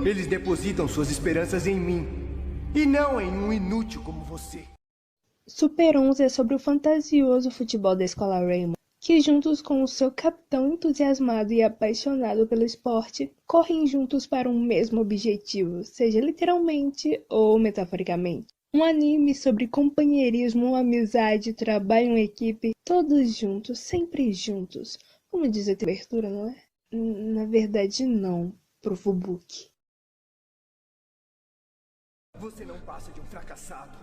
Eles depositam suas esperanças em mim, e não em um inútil como você. Super 11 é sobre o fantasioso futebol da escola Raymond, que juntos com o seu capitão entusiasmado e apaixonado pelo esporte, correm juntos para um mesmo objetivo, seja literalmente ou metaforicamente. Um anime sobre companheirismo, amizade, trabalho em equipe, todos juntos, sempre juntos. Como diz a abertura, não é? Na verdade, não, pro Fubuki. Você não passa de um fracassado.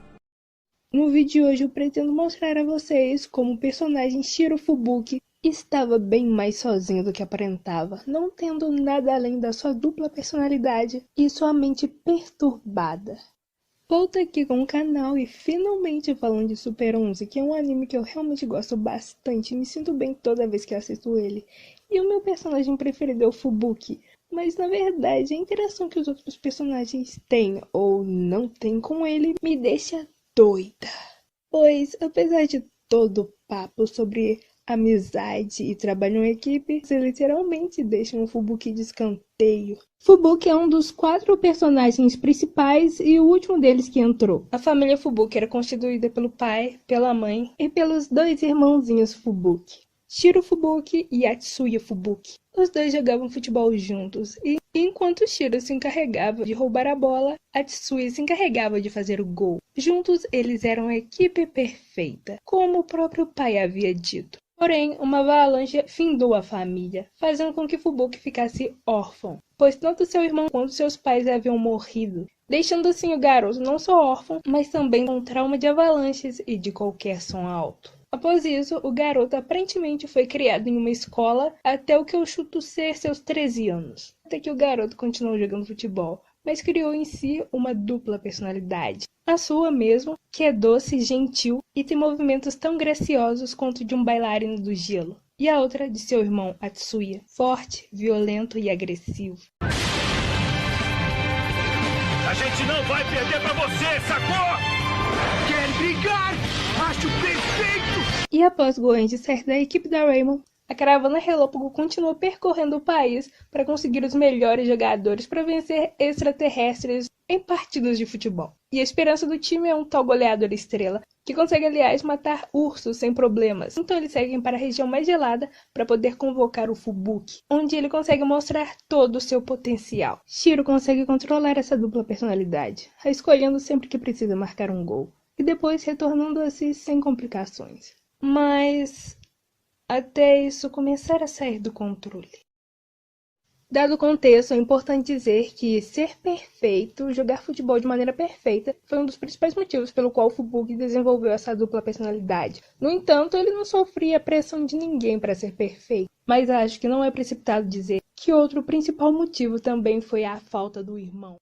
No vídeo de hoje eu pretendo mostrar a vocês como o personagem Shiro Fubuki estava bem mais sozinho do que aparentava, não tendo nada além da sua dupla personalidade e sua mente perturbada. Volto aqui com o canal e finalmente falando de Super 11, que é um anime que eu realmente gosto bastante e me sinto bem toda vez que assisto ele. E o meu personagem preferido é o Fubuki, mas na verdade a interação que os outros personagens têm ou não têm com ele me deixa doida. Pois, apesar de todo o papo sobre amizade e trabalho em equipe, você literalmente deixa o Fubuki de escanteio. Fubuki é um dos 4 personagens principais e o último deles que entrou. A família Fubuki era constituída pelo pai, pela mãe e pelos 2 irmãozinhos Fubuki, Shiro Fubuki e Atsuya Fubuki. Os 2 jogavam futebol juntos e enquanto Shiro se encarregava de roubar a bola, Atsuya se encarregava de fazer o gol. Juntos eles eram a equipe perfeita, como o próprio pai havia dito. Porém, uma avalanche findou a família, fazendo com que Fubuki ficasse órfão, pois tanto seu irmão quanto seus pais haviam morrido, deixando assim o garoto não só órfão, mas também com trauma de avalanches e de qualquer som alto. Após isso, o garoto aparentemente foi criado em uma escola até o que eu chuto ser seus 13 anos. Até que o garoto continuou jogando futebol, mas criou em si uma dupla personalidade. A sua mesmo, que é doce, gentil e tem movimentos tão graciosos quanto de um bailarino do gelo. E a outra de seu irmão Atsuya, forte, violento e agressivo. A gente não vai perder pra você, sacou? Quer brigar? Acho perfeito! E após Goenji sair da equipe da Raymond, a caravana Relâmpago continuou percorrendo o país para conseguir os melhores jogadores para vencer extraterrestres em partidas de futebol. E a esperança do time é um tal goleador estrela, que consegue, aliás, matar ursos sem problemas. Então eles seguem para a região mais gelada para poder convocar o Fubuki, onde ele consegue mostrar todo o seu potencial. Shiro consegue controlar essa dupla personalidade, escolhendo sempre que precisa marcar um gol, e depois retornando a si sem complicações. Mas até isso começar a sair do controle. Dado o contexto, é importante dizer que ser perfeito, jogar futebol de maneira perfeita, foi um dos principais motivos pelo qual o Fubuki desenvolveu essa dupla personalidade. No entanto, ele não sofria a pressão de ninguém para ser perfeito, mas acho que não é precipitado dizer que outro principal motivo também foi a falta do irmão.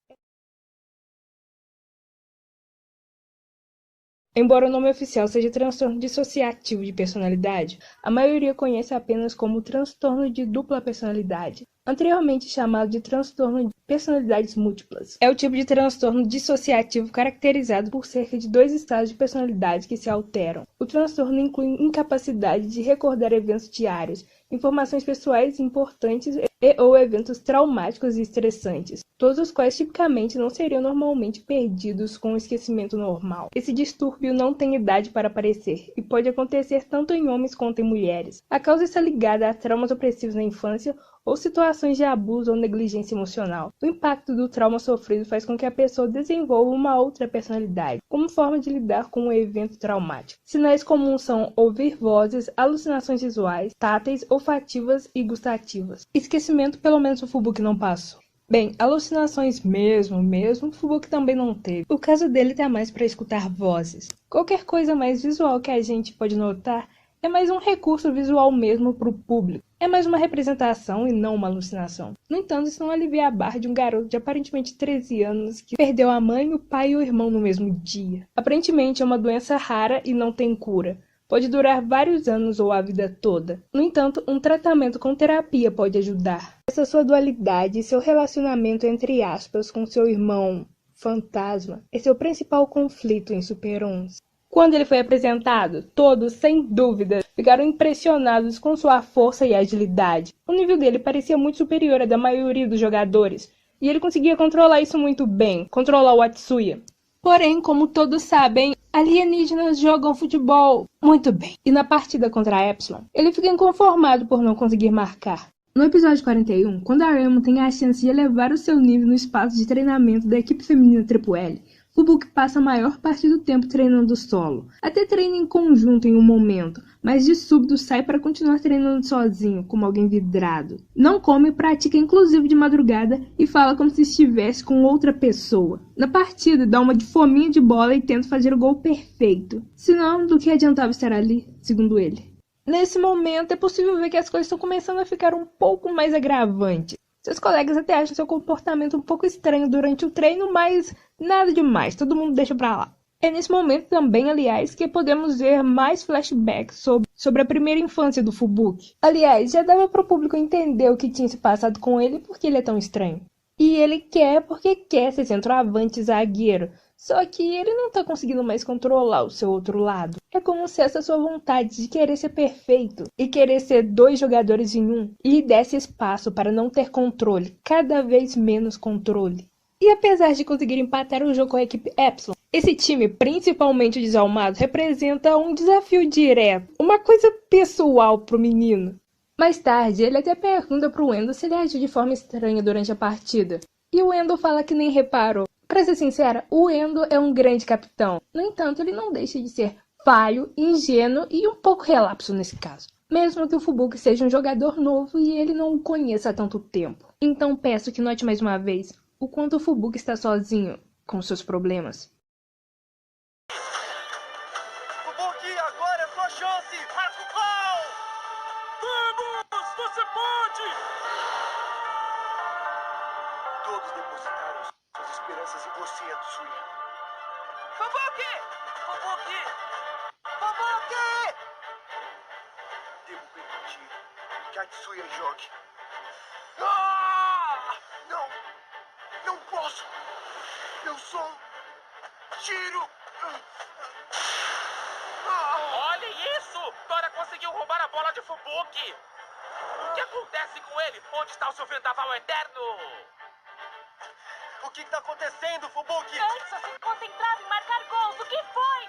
Embora o nome oficial seja transtorno dissociativo de personalidade, a maioria conhece apenas como transtorno de dupla personalidade, anteriormente chamado de transtorno de personalidades múltiplas. É o tipo de transtorno dissociativo caracterizado por cerca de 2 estados de personalidade que se alteram. O transtorno inclui incapacidade de recordar eventos diários, informações pessoais importantes ou eventos traumáticos e estressantes, todos os quais tipicamente não seriam normalmente perdidos com o esquecimento normal. Esse distúrbio não tem idade para aparecer e pode acontecer tanto em homens quanto em mulheres. A causa está ligada a traumas opressivos na infância ou situações de abuso ou negligência emocional. O impacto do trauma sofrido faz com que a pessoa desenvolva uma outra personalidade, como forma de lidar com um evento traumático. Sinais comuns são ouvir vozes, alucinações visuais, táteis, olfativas e gustativas. Esquecimento, pelo menos o Fubuki não passou. Bem, alucinações mesmo, o Fubuki também não teve. O caso dele tá mais para escutar vozes. Qualquer coisa mais visual que a gente pode notar é mais um recurso visual mesmo para o público. É mais uma representação e não uma alucinação. No entanto, isso não alivia a barra de um garoto de aparentemente 13 anos que perdeu a mãe, o pai e o irmão no mesmo dia. Aparentemente é uma doença rara e não tem cura. Pode durar vários anos ou a vida toda. No entanto, um tratamento com terapia pode ajudar. Essa sua dualidade e seu relacionamento entre aspas com seu irmão fantasma é seu principal conflito em Super 11. Quando ele foi apresentado, todos, sem dúvida, ficaram impressionados com sua força e agilidade. O nível dele parecia muito superior ao da maioria dos jogadores. E ele conseguia controlar isso muito bem, controlar o Atsuya. Porém, como todos sabem, alienígenas jogam futebol muito bem. E na partida contra a Epsilon, ele fica inconformado por não conseguir marcar. No episódio 41, quando a Remo tem a chance de elevar o seu nível no espaço de treinamento da equipe feminina Triple-L, Fubuki passa a maior parte do tempo treinando solo. Até treina em conjunto em um momento, mas de súbito sai para continuar treinando sozinho, como alguém vidrado. Não come, pratica inclusive de madrugada e fala como se estivesse com outra pessoa. Na partida, dá uma de fominha de bola e tenta fazer o gol perfeito. Senão, do que adiantava estar ali, segundo ele. Nesse momento, é possível ver que as coisas estão começando a ficar um pouco mais agravantes. Seus colegas até acham seu comportamento um pouco estranho durante o treino, mas nada demais, todo mundo deixa pra lá. É nesse momento também, aliás, que podemos ver mais flashbacks sobre a primeira infância do Fubuki. Aliás, já dava pro público entender o que tinha se passado com ele e por que ele é tão estranho. E ele quer porque quer ser centroavante zagueiro, só que ele não tá conseguindo mais controlar o seu outro lado. É como se essa sua vontade de querer ser perfeito e querer ser 2 jogadores em um lhe desse espaço para não ter controle, cada vez menos controle. E apesar de conseguir empatar o jogo com a equipe Epsilon, esse time, principalmente o Desalmado, representa um desafio direto, uma coisa pessoal pro menino. Mais tarde, ele até pergunta pro Endo se ele agiu de forma estranha durante a partida, e o Endo fala que nem reparou. Pra ser sincera, o Endo é um grande capitão, no entanto ele não deixa de ser falho, ingênuo e um pouco relapso nesse caso. Mesmo que o Fubuki seja um jogador novo e ele não o conheça há tanto tempo. Então peço que note mais uma vez o quanto o Fubuki está sozinho com seus problemas. Fubuki, agora é sua chance! Marca o gol! Vamos! Você pode! Todos depositaram suas esperanças em você, Atsuya. Fubuki! Fubuki! Fubuki! Devo permitir que Atsuya jogue. Ah! Não! Não posso! Eu sou um tiro! Olha isso! Tora conseguiu roubar a bola de Fubuki! O que acontece com ele? Onde está o seu vendaval eterno? O que está acontecendo, Fubuki? Antes só se concentrava em marcar gols. O que foi?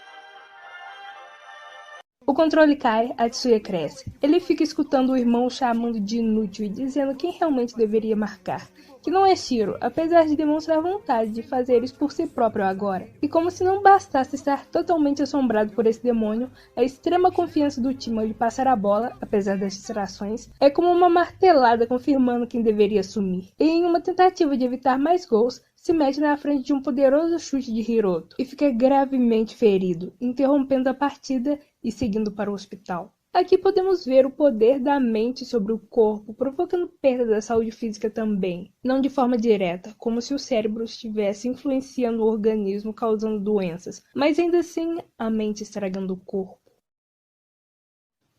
O controle cai, Atsuya cresce. Ele fica escutando o irmão o chamando de inútil e dizendo quem realmente deveria marcar, que não é Shiro, apesar de demonstrar vontade de fazer isso por si próprio agora. E como se não bastasse estar totalmente assombrado por esse demônio, a extrema confiança do time ao lhe passar a bola, apesar das distrações, é como uma martelada confirmando quem deveria assumir. E em uma tentativa de evitar mais gols, se mete na frente de um poderoso chute de Hiroto e fica gravemente ferido, interrompendo a partida e seguindo para o hospital. Aqui podemos ver o poder da mente sobre o corpo, provocando perda da saúde física também, não de forma direta, como se o cérebro estivesse influenciando o organismo causando doenças, mas ainda assim a mente estragando o corpo.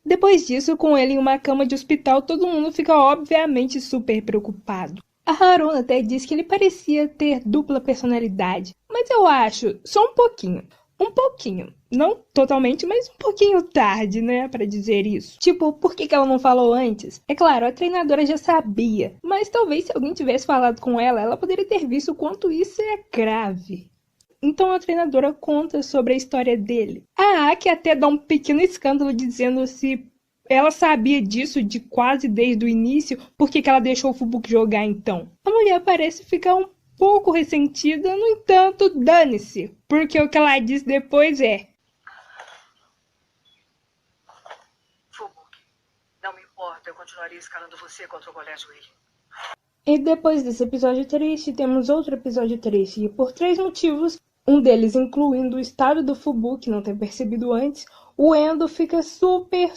Depois disso, com ele em uma cama de hospital, todo mundo fica obviamente super preocupado. A Haruna até diz que ele parecia ter dupla personalidade, mas eu acho só um pouquinho, não totalmente, mas um pouquinho tarde, né, pra dizer isso. Tipo, por que ela não falou antes? É claro, a treinadora já sabia, mas talvez se alguém tivesse falado com ela, ela poderia ter visto o quanto isso é grave. Então a treinadora conta sobre a história dele. A Aki até dá um pequeno escândalo dizendo se ela sabia disso de quase desde o início, por que ela deixou o Fubuki jogar então? A mulher parece ficar um pouco ressentida, no entanto, dane-se, porque o que ela diz depois é: Fubuki, não me importa, eu continuaria escalando você contra o Colégio Willy. E depois desse episódio triste, temos outro episódio triste, e por 3 motivos, um deles incluindo o estado do Fubuki não ter percebido antes, o Endo fica super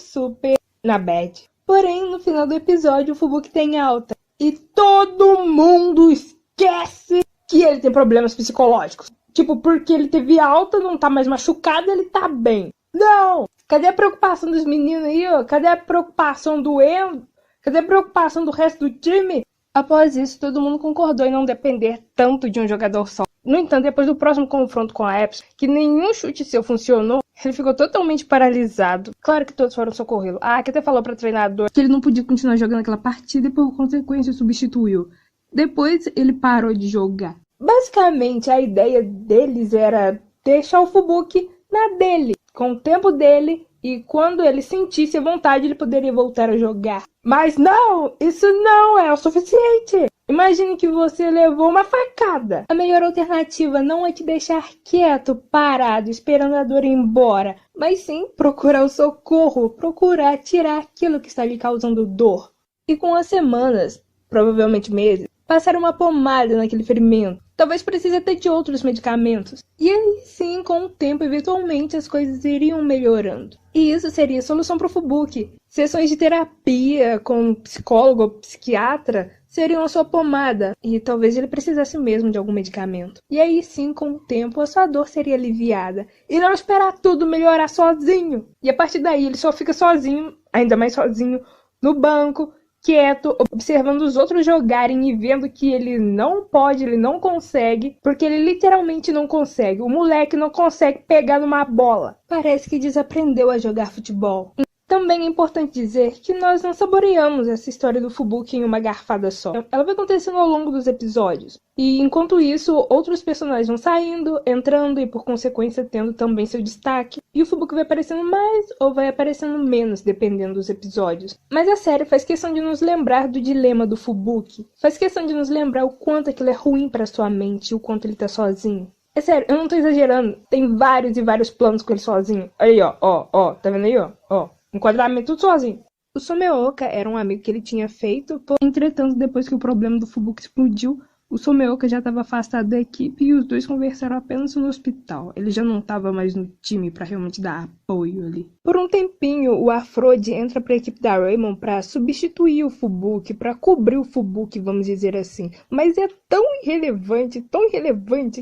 na bad. Porém, no final do episódio, o Fubuki tem alta. E todo mundo esquece que ele tem problemas psicológicos. Tipo, porque ele teve alta, não tá mais machucado, ele tá bem. Não! Cadê a preocupação dos meninos aí, ó? Cadê a preocupação do Endo? Cadê a preocupação do resto do time? Após isso, todo mundo concordou em não depender tanto de um jogador só. No entanto, depois do próximo confronto com a Epsilon, que nenhum chute seu funcionou, ele ficou totalmente paralisado. Claro que todos foram socorrê-lo. A Aki até falou para o treinador que ele não podia continuar jogando aquela partida e por consequência substituiu. Depois ele parou de jogar. Basicamente, a ideia deles era deixar o Fubuki na dele, com o tempo dele, e quando ele sentisse vontade, ele poderia voltar a jogar. Mas não! Isso não é o suficiente! Imagine que você levou uma facada. A melhor alternativa não é te deixar quieto, parado, esperando a dor ir embora, mas sim procurar o socorro, procurar tirar aquilo que está lhe causando dor. E com as semanas, provavelmente meses, passar uma pomada naquele ferimento. Talvez precise até de outros medicamentos. E aí sim, com o tempo, eventualmente as coisas iriam melhorando. E isso seria a solução para o Fubuki. Sessões de terapia com psicólogo ou psiquiatra seriam a sua pomada. E talvez ele precisasse mesmo de algum medicamento. E aí sim, com o tempo, a sua dor seria aliviada. E não esperar tudo melhorar sozinho. E a partir daí ele só fica sozinho, ainda mais sozinho, no banco, quieto, observando os outros jogarem e vendo que ele não pode, ele não consegue, porque ele literalmente não consegue. O moleque não consegue pegar numa bola. Parece que desaprendeu a jogar futebol. Também é importante dizer que nós não saboreamos essa história do Fubuki em uma garfada só. Ela vai acontecendo ao longo dos episódios. E enquanto isso, outros personagens vão saindo, entrando e por consequência tendo também seu destaque. E o Fubuki vai aparecendo mais ou vai aparecendo menos, dependendo dos episódios. Mas a série faz questão de nos lembrar do dilema do Fubuki. Faz questão de nos lembrar o quanto aquilo é ruim pra sua mente, o quanto ele tá sozinho. É sério, eu não tô exagerando. Tem vários e vários planos com ele sozinho. Aí, ó, tá vendo aí, ó. Enquadramento tudo sozinho. O Someoka era um amigo que ele tinha feito, entretanto, depois que o problema do Fubuki explodiu, o Someoka já estava afastado da equipe e os dois conversaram apenas no hospital. Ele já não estava mais no time para realmente dar apoio ali. Por um tempinho, o Afrodi entra para a equipe da Raymond para substituir o Fubuki, para cobrir o Fubuki, vamos dizer assim. Mas é tão irrelevante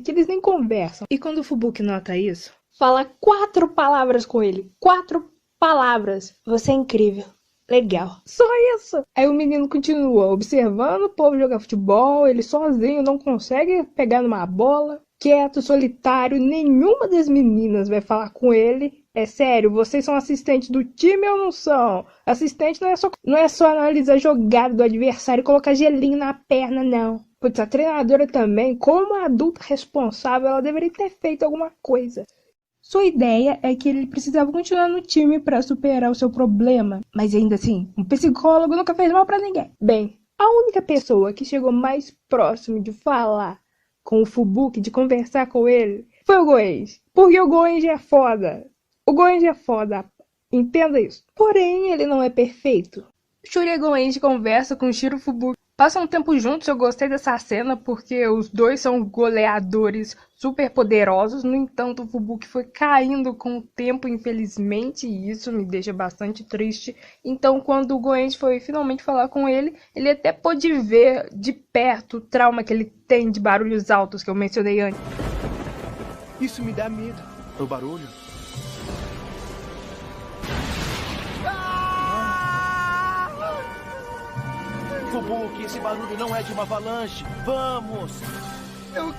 que eles nem conversam. E quando o Fubuki nota isso, fala 4 palavras com ele. 4 palavras. Você é incrível. Legal. Só isso. Aí o menino continua observando o povo jogar futebol, ele sozinho não consegue pegar numa bola, quieto, solitário, nenhuma das meninas vai falar com ele. É sério, vocês são assistentes do time ou não são? Assistente não é só analisar a jogada do adversário e colocar gelinho na perna, não. Putz, a treinadora também, como adulta responsável, ela deveria ter feito alguma coisa. Sua ideia é que ele precisava continuar no time para superar o seu problema, mas ainda assim, um psicólogo nunca fez mal para ninguém. Bem, a única pessoa que chegou mais próximo de falar com o Fubuki, de conversar com ele, foi o Goenji. Porque o Goenji é foda. O Goenji é foda. Entenda isso. Porém, ele não é perfeito. Shuri e Goenji conversam com Shiro Fubuki. Passam um tempo juntos, eu gostei dessa cena porque os dois são goleadores super poderosos. No entanto, o Fubuki foi caindo com o tempo, infelizmente, e isso me deixa bastante triste. Então, quando o Goenji foi finalmente falar com ele, ele até pôde ver de perto o trauma que ele tem de barulhos altos que eu mencionei antes. Isso me dá medo. O barulho. Fubuki, esse barulho não é de uma avalanche. Vamos! Eu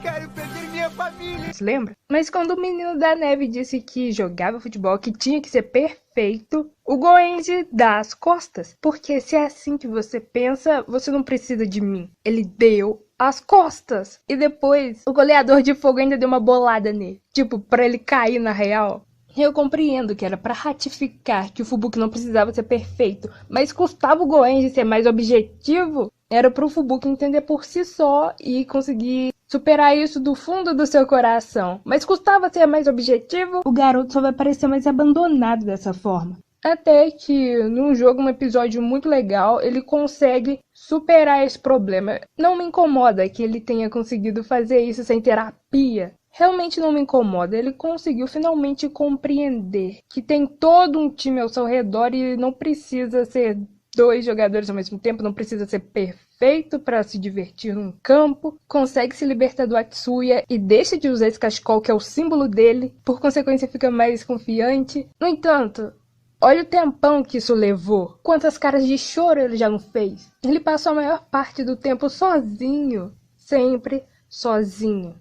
quero perder minha família. Se lembra? Mas quando o menino da neve disse que jogava futebol, que tinha que ser perfeito, o Goenji dá as costas. Porque se é assim que você pensa, você não precisa de mim. Ele deu as costas. E depois, o goleador de fogo ainda deu uma bolada nele. Tipo, pra ele cair na real. Eu compreendo que era para ratificar que o Fubuki não precisava ser perfeito, mas custava o Goenji ser mais objetivo? Era pro Fubuki entender por si só e conseguir superar isso do fundo do seu coração. Mas custava ser mais objetivo? O garoto só vai parecer mais abandonado dessa forma. Até que, num jogo, um episódio muito legal, ele consegue superar esse problema. Não me incomoda que ele tenha conseguido fazer isso sem terapia. Realmente não me incomoda, ele conseguiu finalmente compreender que tem todo um time ao seu redor e não precisa ser 2 jogadores ao mesmo tempo, não precisa ser perfeito para se divertir num campo, consegue se libertar do Atsuya e deixa de usar esse cachecol que é o símbolo dele, por consequência fica mais confiante. No entanto, olha o tempão que isso levou, quantas caras de choro ele já não fez. Ele passou a maior parte do tempo sozinho, sempre sozinho.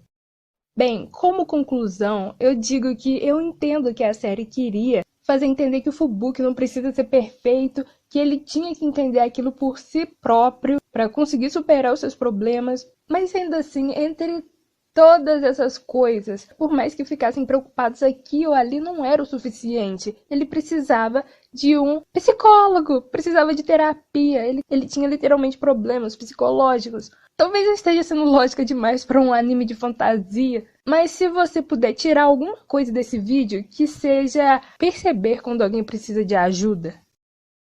Bem, como conclusão, eu digo que eu entendo que a série queria fazer entender que o Fubuki não precisa ser perfeito, que ele tinha que entender aquilo por si próprio para conseguir superar os seus problemas. Mas ainda assim, entre todas essas coisas, por mais que ficassem preocupados aqui ou ali, não era o suficiente. Ele precisava de um psicólogo, precisava de terapia. Ele tinha literalmente problemas psicológicos. Talvez eu esteja sendo lógica demais para um anime de fantasia, mas se você puder tirar alguma coisa desse vídeo, que seja perceber quando alguém precisa de ajuda.